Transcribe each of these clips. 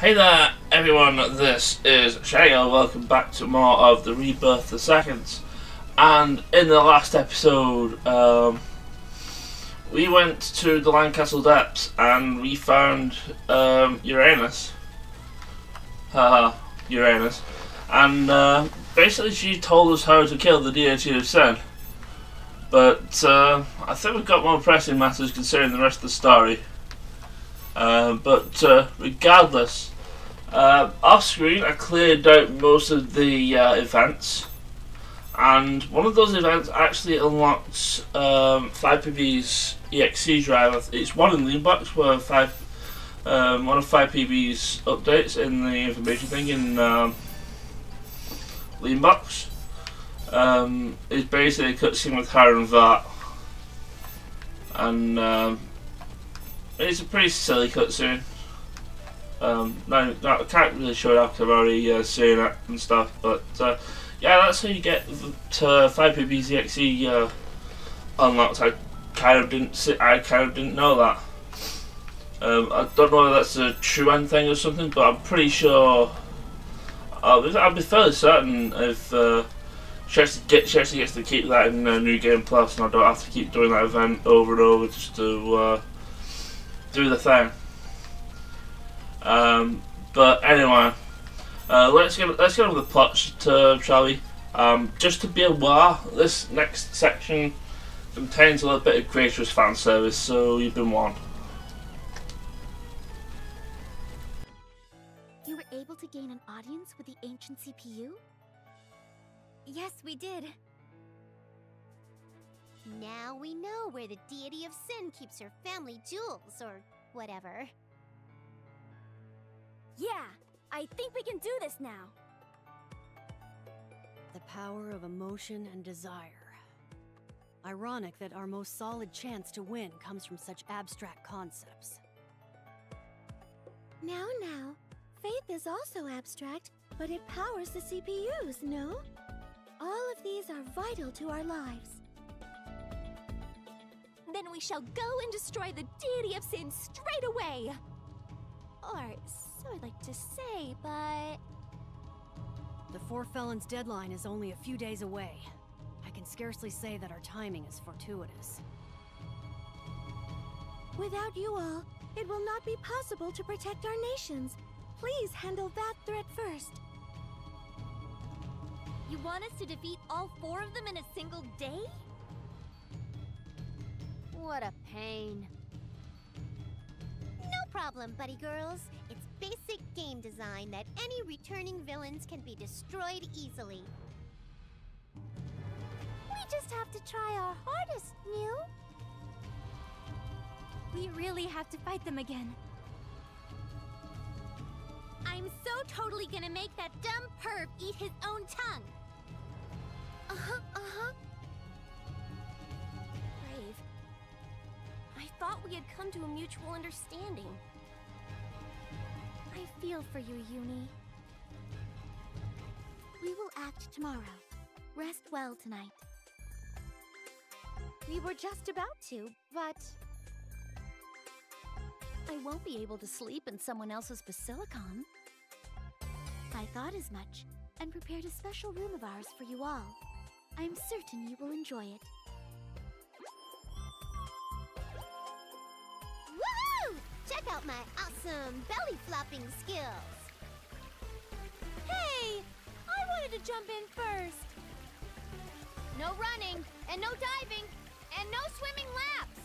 Hey there everyone, this is GeGe. Welcome back to more of the Birth2. And in the last episode, we went to the Landcastle Depths and we found Uranus. Uranus. And basically she told us how to kill the deity of sin. But I think we've got more pressing matters concerning the rest of the story. But regardless, off screen I cleared out most of the events, and one of those events actually unlocks 5PB's EXE drive. It's one in the inbox where one of 5PB's updates in the information thing in the inbox is basically a cutscene with her and Vart, and it's a pretty silly cutscene. No, I can't really show it after I've already seen it and stuff, but yeah, that's how you get to 5PB's EXE unlocked. I kind of didn't know that. I don't know whether that's a true end thing or something, but I'm pretty sure. I'll be fairly certain if she actually gets to keep that in New Game Plus, and I don't have to keep doing that event over and over just to do the thing. But anyway, let's get on with the plot, shall we? Just to be aware, this next section contains a little bit of gratuitous fan service, so you've been warned. You were able to gain an audience with the ancient CPU? Yes, we did. Now we know where the deity of sin keeps her family jewels, or whatever. Yeah, I think we can do this now. The power of emotion and desire. Ironic that our most solid chance to win comes from such abstract concepts. Now, faith is also abstract, but it powers the CPUs, no? All of these are vital to our lives. Then we shall go and destroy the deity of sin straight away! Or so I'd like to say, but... The Four Felons deadline is only a few days away. I can scarcely say that our timing is fortuitous. Without you all, it will not be possible to protect our nations. Please handle that threat first. You want us to defeat all 4 of them in a single day? What a pain. No problem, buddy girls. It's basic game design that any returning villains can be destroyed easily. We just have to try our hardest, Mew. We really have to fight them again. I'm so totally gonna make that dumb perv eat his own tongue. Brave. I thought we had come to a mutual understanding. I feel for you, Uni. We will act tomorrow. Rest well tonight. We were just about to, but... I won't be able to sleep in someone else's basilicom. I thought as much, and prepared a special room of ours for you all. I'm certain you will enjoy it. Woohoo! Check out my awesome belly flopping skills. Hey! I wanted to jump in first! No running, and no diving, and no swimming laps.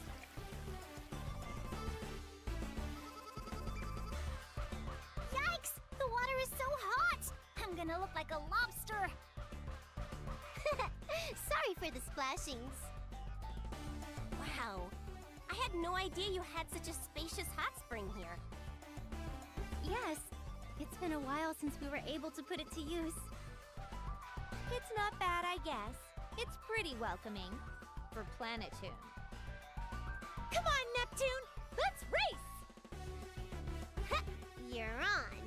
Yikes! The water is so hot! I'm gonna look like a lobster. Sorry for the splashings. Wow. I had no idea you had such a spacious hot spring here. Yes. It's been a while since we were able to put it to use. It's not bad, I guess. It's pretty welcoming. For Planetoon. Come on, Neptune! Let's race! You're on.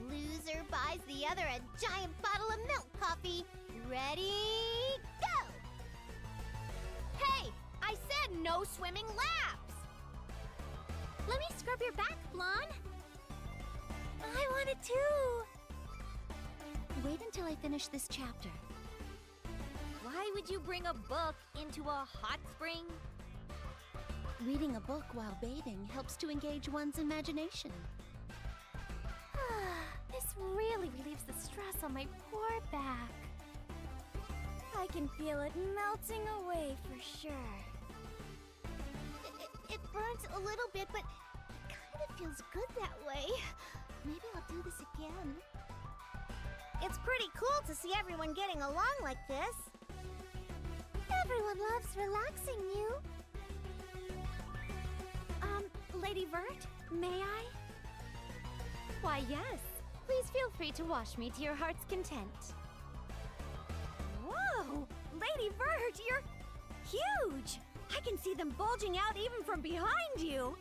Loser buys the other a giant bottle of milk coffee. Ready, go! Hey, I said no swimming laps! Let me scrub your back, Blonde. I want it too! Wait until I finish this chapter. Why would you bring a book into a hot spring? Reading a book while bathing helps to engage one's imagination. This really relieves the stress on my poor back. I can feel it melting away for sure. It burns a little bit, but it kind of feels good that way. Maybe I'll do this again. It's pretty cool to see everyone getting along like this. Everyone loves relaxing you. Lady Vert, may I? Why, yes. Please feel free to wash me to your heart's content. Whoa! Lady Vert, you're huge! I can see them bulging out even from behind you.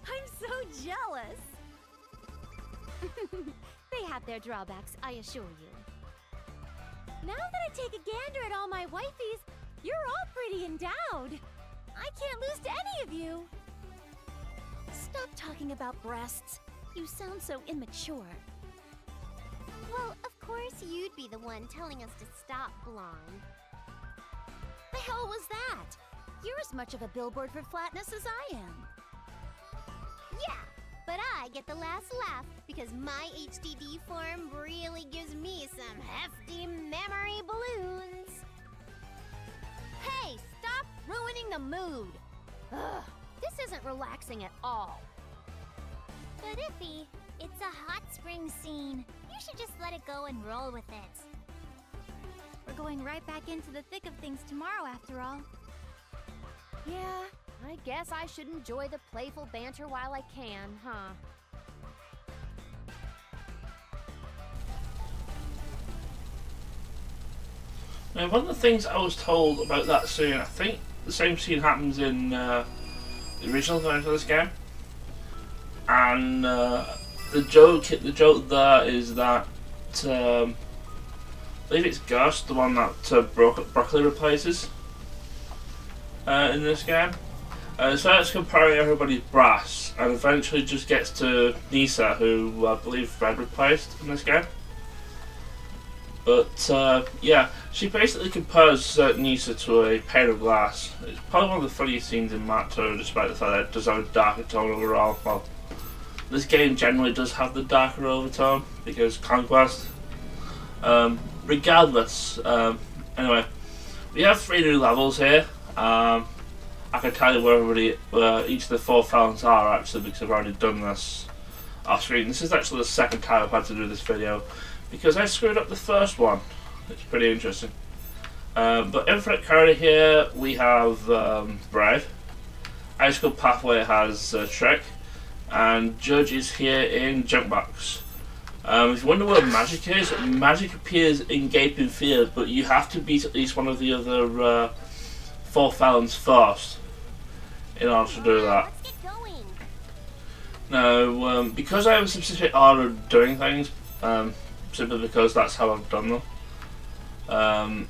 I'm so jealous. They have their drawbacks, I assure you. Now that I take a gander at all my wifeys, you're all pretty endowed. I can't lose to any of you. Stop talking about breasts. You sound so immature. Well, of course you'd be the one telling us to stop, Blonde. The hell was that? You're as much of a billboard for flatness as I am. Yeah, but I get the last laugh because my HDD form really gives me some hefty memory balloons. Hey, stop ruining the mood. Ugh, this isn't relaxing at all. But Iffy, it's a hot spring scene. You should just let it go and roll with it. We're going right back into the thick of things tomorrow, after all. Yeah, I guess I should enjoy the playful banter while I can, huh? Now, one of the things I was told about that scene, I think the same scene happens in the original version of this game, and the joke there is that I believe it's Ghost, the one that Broccoli replaces in this game. So it's comparing everybody's brass, and eventually just gets to Nisa, who I believe Fred replaced in this game. But yeah, she basically compares Nisa to a pane of glass. It's probably one of the funniest scenes in Mat 2, despite the fact that it does have a darker tone overall. Well, this game generally does have the darker overtone because Conquest. Regardless, anyway, we have 3 new levels here. I can tell you where each of the 4 Felons are actually, because I've already done this off screen. This is actually the second time I've had to do this video because I screwed up the first one. It's pretty interesting. But Infinite Curry here we have Brave. High School Pathway has Trick, and Judge is here in Junkbox. If you wonder where magic is, magic appears in Gaping Field, but you have to beat at least one of the other 4 Felons first in order to do that. Let's get going. Now, because I have a specific order of doing things, simply because that's how I've done them, I'm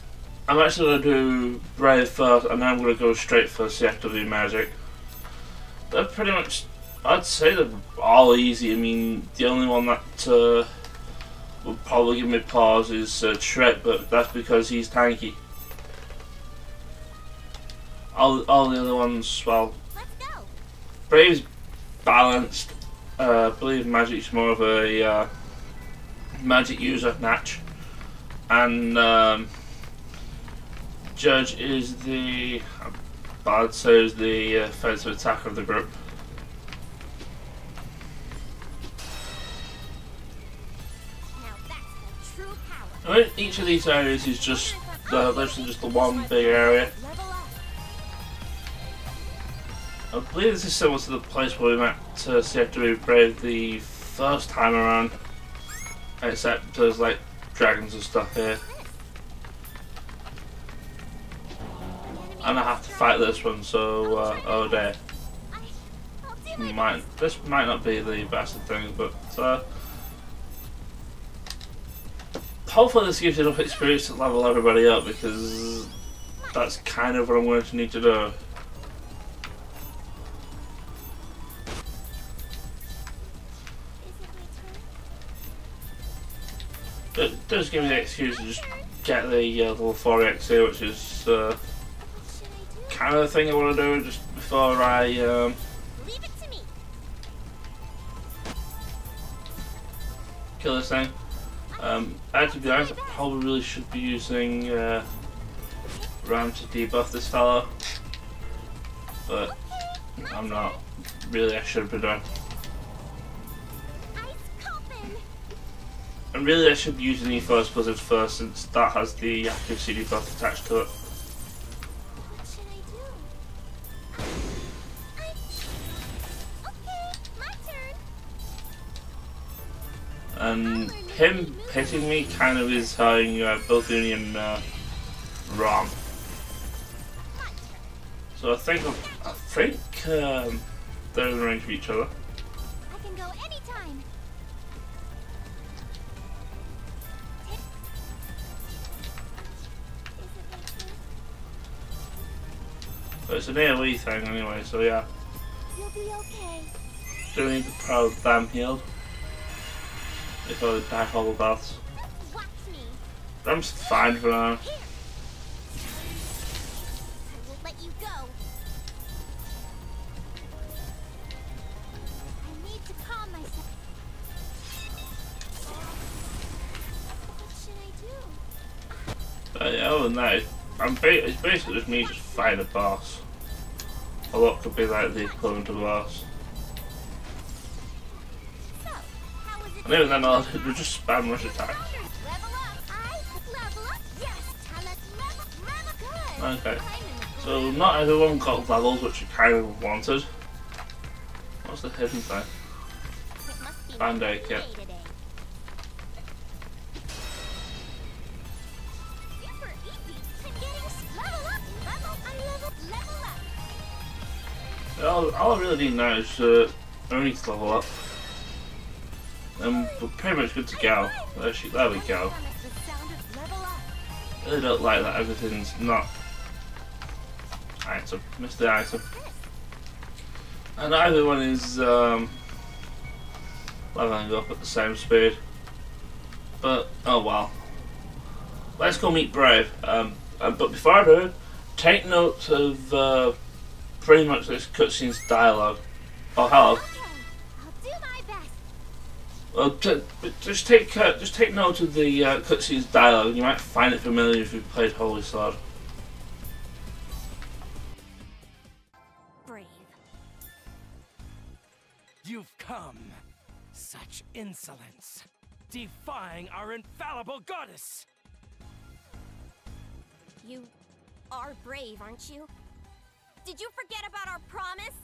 actually going to do Brave first, and then I'm going to go straight for CFW Magic. They're pretty much, I'd say they're all easy. I mean, the only one that would probably give me pause is Trick, but that's because he's tanky. All the other ones, well, Let's go. Brave's balanced. I believe Magic's more of a magic user, Natch, and Judge is the, I'd say, is the offensive attacker of the group. Now that's the true power. I mean, each of these areas is just literally just the one big area. Level up. I believe this is similar to the place where we met CFW Brave the first time around, except there's like dragons and stuff here. And I have to fight this one, so oh dear. I'll do my This might not be the best of things, but hopefully this gives you enough experience to level everybody up, because that's kind of what I'm going to need to do. It does give me the excuse to just get the level 4 XA, which is kind of the thing I want to do just before I Leave it to me. kill this thing. To be honest, I probably really should be using Ram to debuff this fellow, but I'm not. Really, I should be doing. And really, I should be using E-Force Blizzard first, since that has the accuracy debuff attached to it. What should I do? Okay, my turn. And him hitting me kind of is how both Uni and Rom. So I think they're in range of each other. I can go anytime. So it's an AoE thing anyway, so yeah. You'll be okay. Still need the proud damn healed before the die hollow baths. Watch me. I'm fine for now. Here. I won't let you go. I need to calm myself. What should I do? But yeah, other than that, it's basically just me just fighting a boss. A lot could be like the equivalent of a boss. So, how is it? And even then, I'll just spam rush attack. Level up. Level up. Yes. Time to level good. Okay. So not everyone got levels, which I kind of wanted. What's the hidden thing? It must be Band-Aid kit. today. Super easy. I'm getting level up. Level up. All I really need now is I need to level up. And we're pretty much good to go. There we go. The sound of level up. I really don't like that everything's not item. Missed the item. And not everyone is leveling up at the same speed. But oh well. Let's go meet Brave. But before I do, take note of pretty much this cutscene's dialogue. Oh hello. Okay. I'll do my best. Well, just take note of the cutscene's dialogue. You might find it familiar if you've played Holy Sword. Brave. You've come. Such insolence. Defying our infallible goddess. You are brave, aren't you? Did you forget about our promise?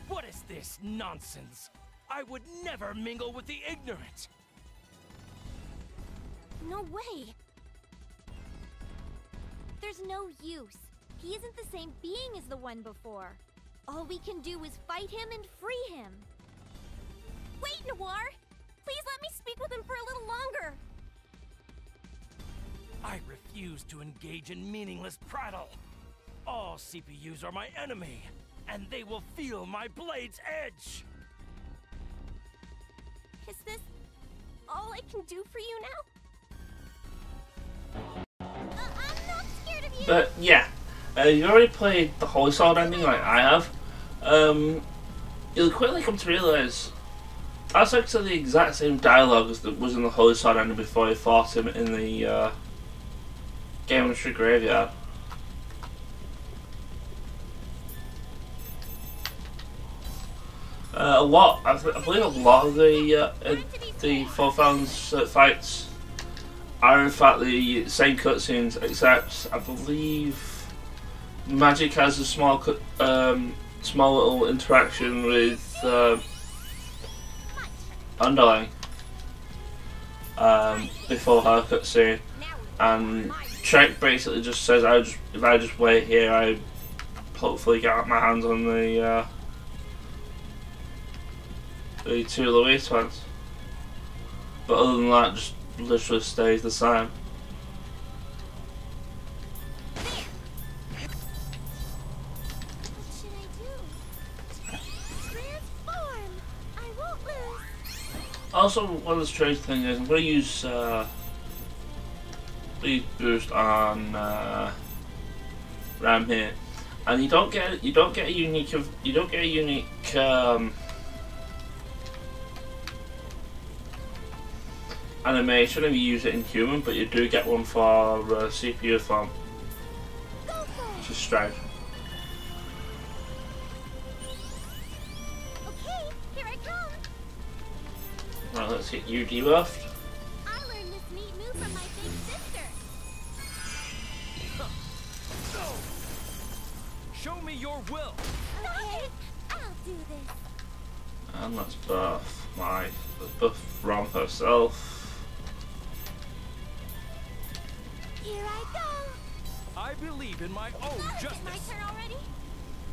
What is this nonsense? I would never mingle with the ignorant. No way. There's no use. He isn't the same being as the one before. All we can do is fight him and free him. Wait, Noir! Please let me speak with him for a little longer. I refuse to engage in meaningless prattle. All CPUs are my enemy, and they will feel my blade's edge. Is this all I can do for you now? I'm not scared of you. But yeah, you already played the Holy Sword ending like I have. You'll quickly come to realise that's actually the exact same dialogue as that was in the Holy Sword ending before you fought him in the Game of Tree Graveyard. I believe a lot of the Four Felons fights are in fact the same cutscenes, except I believe Magic has a small little interaction with Underling before her cutscene, and Trick basically just says, if I just wait here, I hopefully get my hands on the two Louise ones. But other than that, just literally stays the same. What should I do? Transform. I won't lose. Also, one of the strange things is I'm going to use Speed Boost on Ram here, and you don't get a unique animation if you use it in human, but you do get one for CPU form, which is strange. Okay, here I come. Right, let's get you debuffed. I learned this neat move from my big sister. Show me your will. Okay, I'll do this. And let's buff Rom herself. Here I go. I believe in my own Is it justice. my turn already?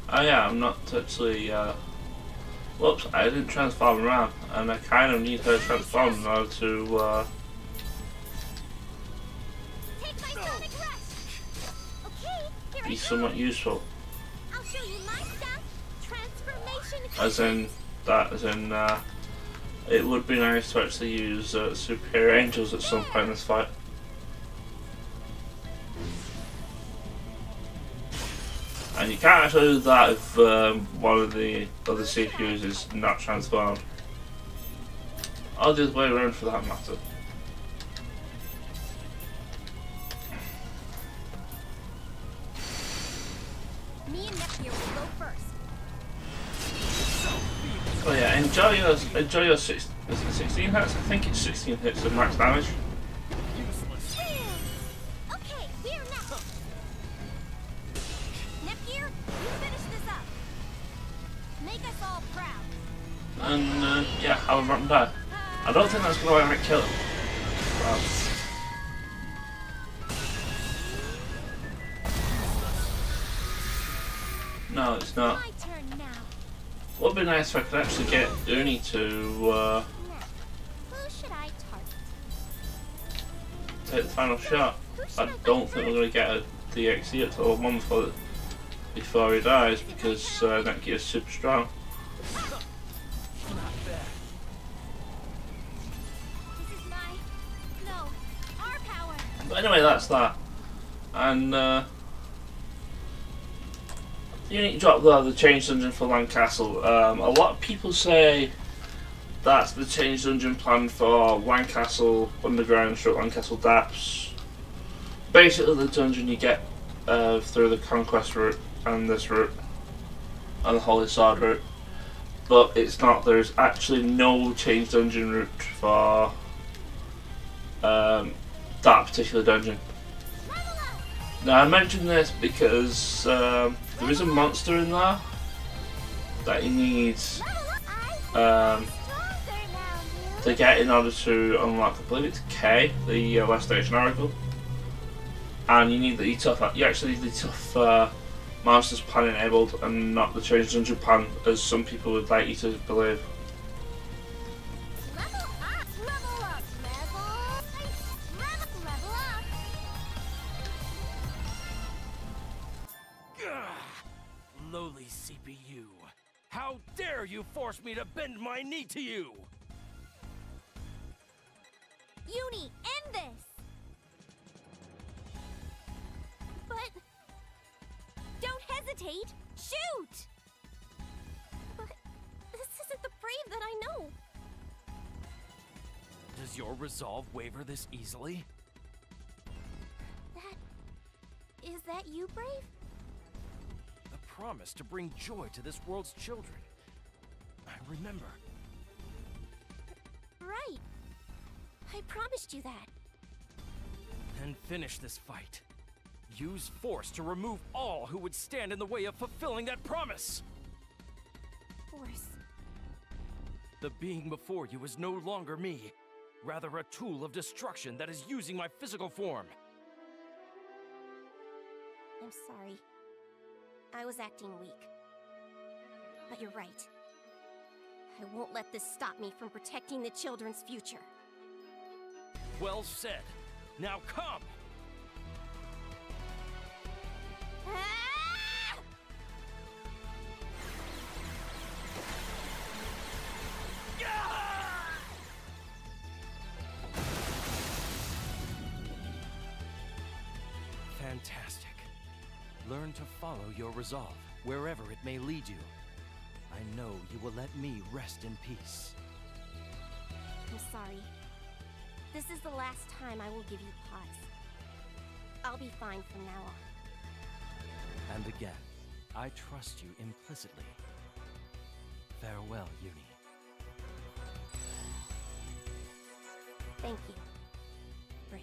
Oh yeah, I'm not actually, whoops, I didn't transform around, and I kind of need her to transform in order to, Take my sonic rush. Okay, here I be go. somewhat useful. I'll show you my stuff. Transformation. As in, it would be nice to actually use Superior Angels at some point in this fight. And you can't actually do that if one of the other CPUs is not transformed. Or the other way around for that matter. Me and Neptunia will go first. Oh yeah, enjoy your 16 hits. I think it's 16 hits of max damage. Okay, we're next. Nepgear, you finish this up. Make us all proud. And yeah, have a run die. I don't think that's going to kill him. Well, no, it's not. My turn now. Would be nice if I could actually get Uni to Now, who should I target? take the final shot. I don't think we're going to get a DXE at all one before he dies, because Netgear is super strong. This is our power. But anyway, that's that. And unique drop there, the change dungeon for Landcastle. A lot of people say that's the change dungeon plan for Landcastle Underground, Landcastle Dapps. Basically, the dungeon you get through the Conquest route and this route and the Holy Sword route. But it's not. There's actually no change dungeon route for that particular dungeon. Now, I mentioned this because there is a monster in there that you need to get in order to unlock, I believe it's K, the West Station Oracle. And you need the you actually need the tough monsters plan enabled and not the change dungeon plan, as some people would like you to believe. Lowly CPU. How dare you force me to bend my knee to you? Uni, end this! But... don't hesitate! Shoot! But this isn't the Brave that I know. Does your resolve waver this easily? Is that you, Brave? The promise to bring joy to this world's children. I remember. Right. I promised you that. Then finish this fight. Use force to remove all who would stand in the way of fulfilling that promise. Force. The being before you is no longer me, rather a tool of destruction that is using my physical form. I'm sorry. I was acting weak. But you're right. I won't let this stop me from protecting the children's future. Well said. Now come! Ah! Fantastic. Learn to follow your resolve, wherever it may lead you. I know you will let me rest in peace. I'm sorry. This is the last time I will give you pause. I'll be fine from now on. And again, I trust you implicitly. Farewell, Uni. Thank you, Brave.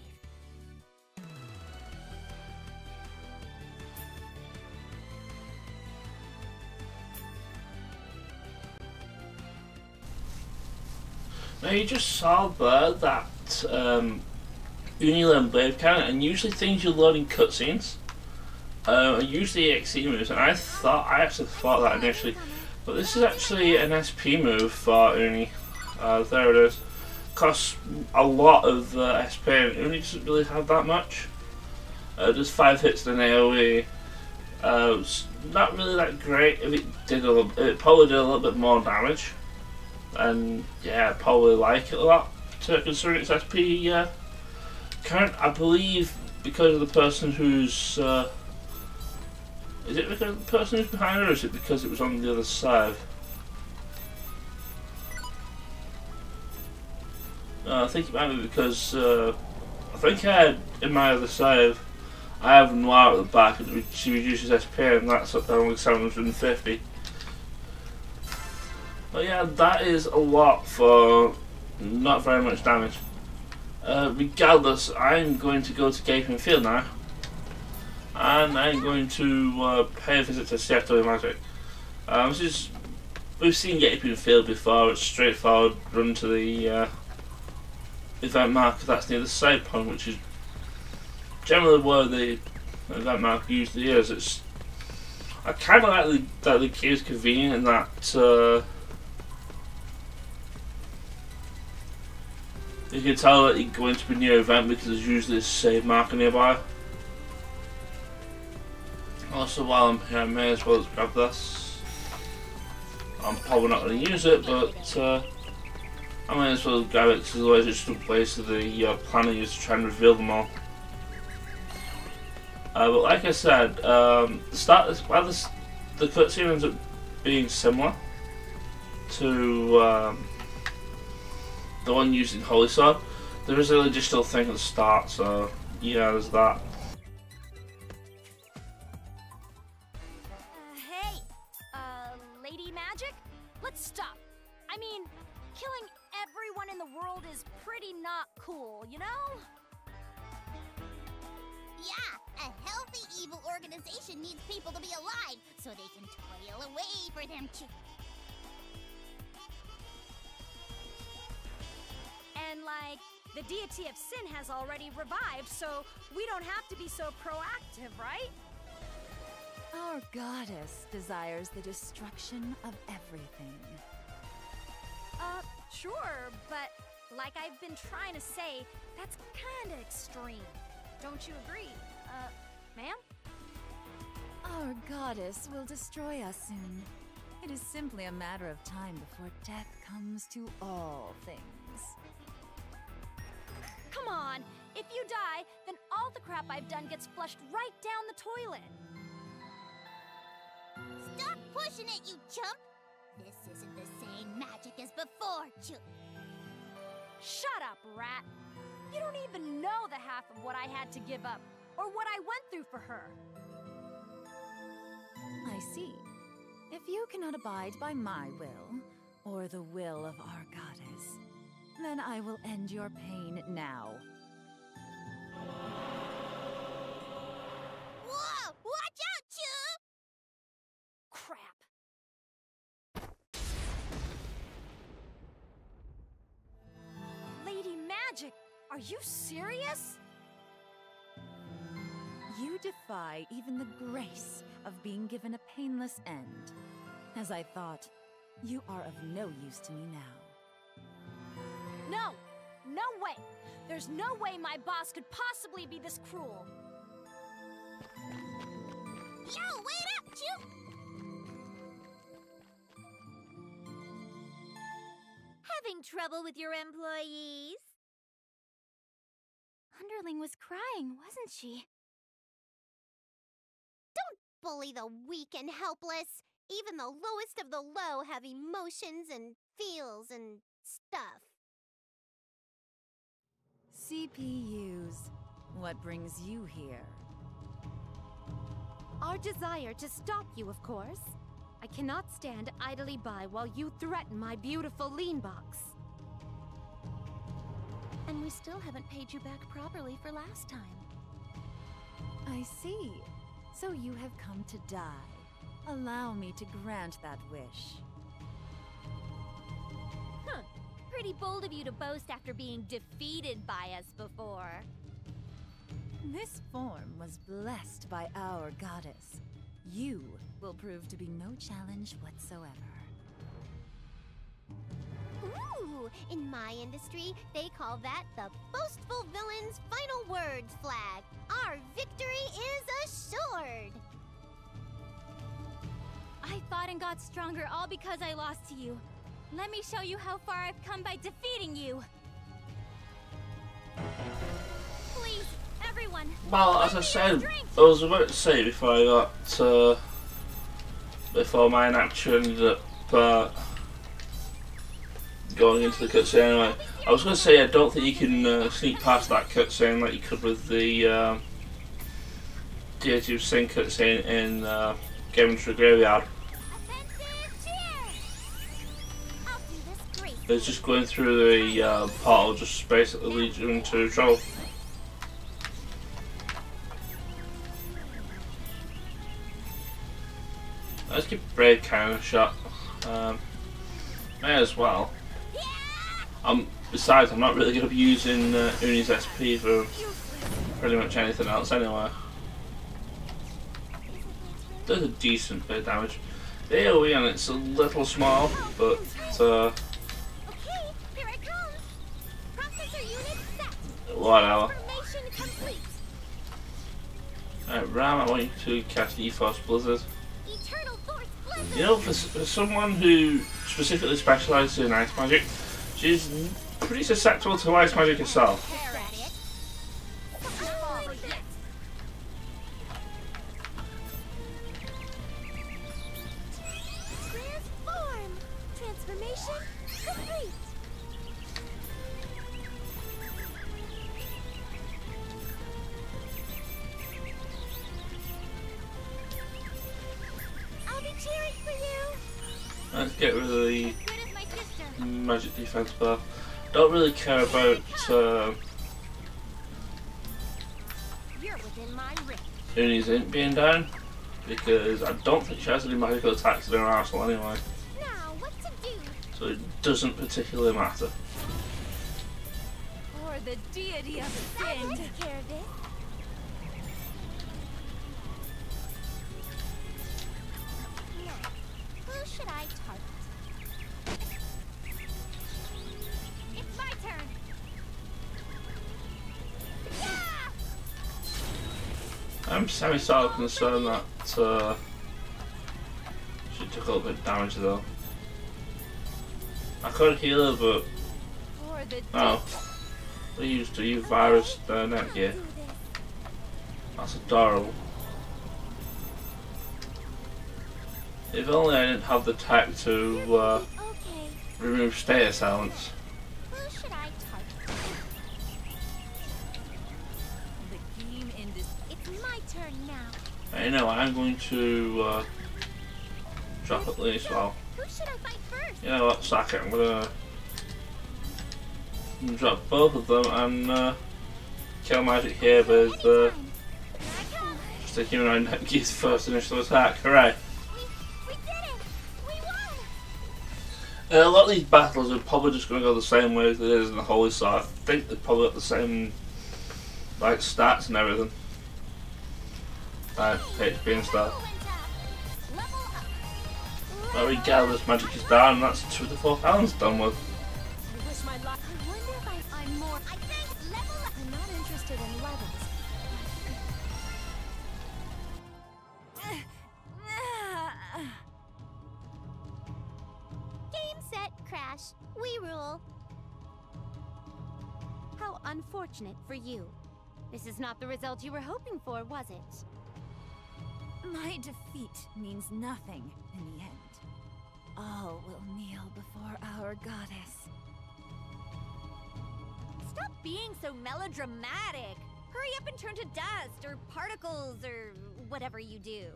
Now you just saw there that Uni learned Blade Cannon, and usually things you learn in cutscenes are usually EXE moves, and I actually thought that initially, but this is actually an SP move for Uni. There it is. Costs a lot of SP, and Uni doesn't really have that much. Just 5 hits in an AoE. It's not really that great. If it did it probably did a little bit more damage. And yeah, I probably like it a lot, considering its SP current. I believe because of the person who's is it because of the person who's behind her, or is it because it was on the other side? I think it might be because I think I had in my other save I have Noir at the back, and she reduces SP, and that's up to only 750. But yeah, that is a lot for not very much damage. Regardless, I'm going to go to Gaping Field now, and I'm going to pay a visit to CFW Magic. We've seen Gaping Field before. It's straightforward. Run to the event marker that's near the side point, which is generally where the event marker usually is. I kind of like that the key is convenient in that. You can tell that you're going to be near an event because there's usually a save marker nearby. Also, while I'm here, I may as well grab this. I'm probably not going to use it, but I may as well grab it because otherwise it's just a waste of the planner used to try and reveal them all. But like I said, the cutscene ends up being similar to the one using Holy Sword. There is an additional thing at the start, so yeah, there's that. Hey, Lady Magic? Let's stop. I mean, killing everyone in the world is pretty not cool, you know? Yeah, a healthy evil organization needs people to be alive so they can toil away for them to. And like, the deity of sin has already revived, so we don't have to be so proactive, right? Our goddess desires the destruction of everything. Sure, but like I've been trying to say, that's kinda extreme. Don't you agree? Ma'am? Our goddess will destroy us soon. It is simply a matter of time before death comes to all things. Come on! If you die, then all the crap I've done gets flushed right down the toilet! Stop pushing it, you chump! This isn't the same magic as before, Shut up, rat! You don't even know the half of what I had to give up, or what I went through for her! I see. If you cannot abide by my will, or the will of our goddess, then I will end your pain now. Whoa! Watch out, Chew! Crap. Lady Magic, are you serious? You defy even the grace of being given a painless end. As I thought, you are of no use to me now. No! No way! There's no way my boss could possibly be this cruel! Yo, wait up, Chew! Having trouble with your employees? Underling was crying, wasn't she? bully the weak and helpless. Even the lowest of the low have emotions and feels and stuff. CPUs. What brings you here? Our desire to stop you, of course. I cannot stand idly by while you threaten my beautiful lean box. And we still haven't paid you back properly for last time. I see. So you have come to die. Allow me to grant that wish. Huh. Pretty bold of you to boast after being defeated by us before. This form was blessed by our goddess. You will prove to be no challenge whatsoever. Ooh, in my industry, they call that the boastful villain's final words flag. Our victory is assured. I fought and got stronger all because I lost to you. Let me show you how far I've come by defeating you. Please, everyone. Well, as I said, I was about to say before I got, before my action ended up going into the cutscene anyway. I was going to say I don't think you can sneak past that cutscene like you could with the DA2 cutscene in Game into the Graveyard. It's just going through the portal just basically leads you into trouble. Let's give Brave kind of a shot. May as well. Besides, I'm not really going to be using Uni's SP for pretty much anything else anyway. Does a decent bit of damage. The AoE on it's a little small, but whatever. Alright, Ram, I want you to cast E-Force Blizzard. You know, for someone who specifically specialises in ice magic, she's pretty susceptible to ice magic herself. Let's get rid of the magic defense buff. Don't really care about Uni's int being down because I don't think she has any magical attacks in her arsenal anyway. So it doesn't particularly matter. For the deity of sin. Take care of it. Who should I target? It's my turn. Yeah! I'm sort of concerned that she took a little bit of damage though. I could heal her, but oh, they used to use virus netgear. That's adorable. If only I didn't have the tech to remove stay assailants. Who should I target? The game It's my turn now. You know, I'm going to drop at least. Well, Who should I fight first? you know what? Sack it. I'm gonna drop both of them and kill magic here with just a humanoid netgear's first initial attack. Hooray! We did it! We won! A lot of these battles are probably just going to go the same way as it is in the Holy Sword. I think they've probably got the same like stats and everything. Like HP and stuff. But regardless, magic is down and that's 2 of the 4 Felons done with. I wish my luck. I wonder if I'm more. I think level up. I'm not interested in levels. Game, set, crash. We rule. How unfortunate for you. This is not the result you were hoping for, was it? My defeat means nothing in the end. All will kneel before our goddess. Stop being so melodramatic. Hurry up and turn to dust or particles or whatever you do.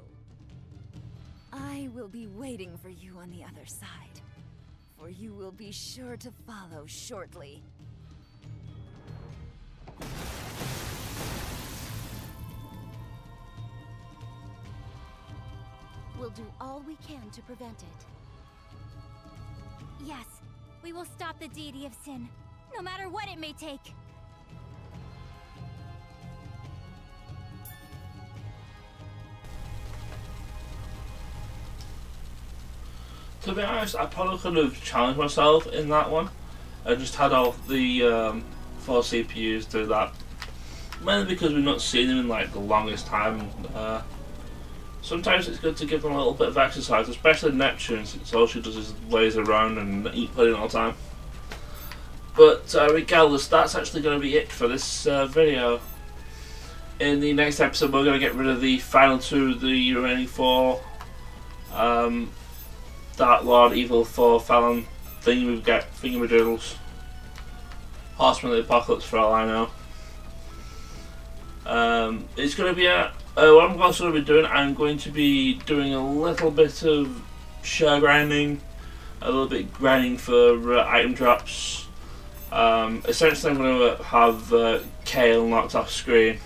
I will be waiting for you on the other side, for you will be sure to follow shortly. We'll do all we can to prevent it. Yes, we will stop the deity of sin, no matter what it may take. To be honest, I probably could have challenged myself in that one. I just had all the 4 CPUs do that. Mainly because we've not seen them in like the longest time. Sometimes it's good to give them a little bit of exercise, especially Neptune, since all she does is laze around and eat pudding all the time. But regardless, that's actually going to be it for this video. In the next episode, we're going to get rid of the final 2, the remaining 4. Dark Lord, Evil, Four Felon, Thingamadoodles. Horseman of the Apocalypse, for all I know. It's going to be what I'm also going to be doing, I'm going to be doing a little bit of share grinding, a little bit grinding for item drops. Essentially I'm going to have Kale knocked off screen.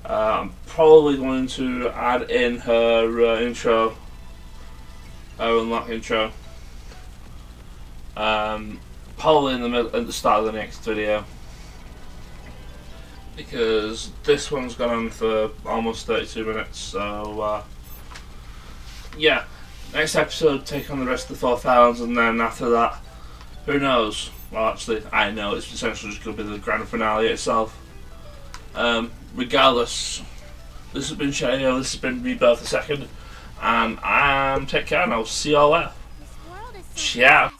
I'm probably going to add in her intro, her unlock intro. Probably at the start of the next video, because this one's gone on for almost 32 minutes, so yeah, next episode take on the rest of the Four Felons, and then after that, who knows? Well, actually, I know it's essentially just going to be the grand finale itself. Regardless, this has been Shayo, this has been me, Birth2, and take care, and I'll see you all later. This world is so Ciao.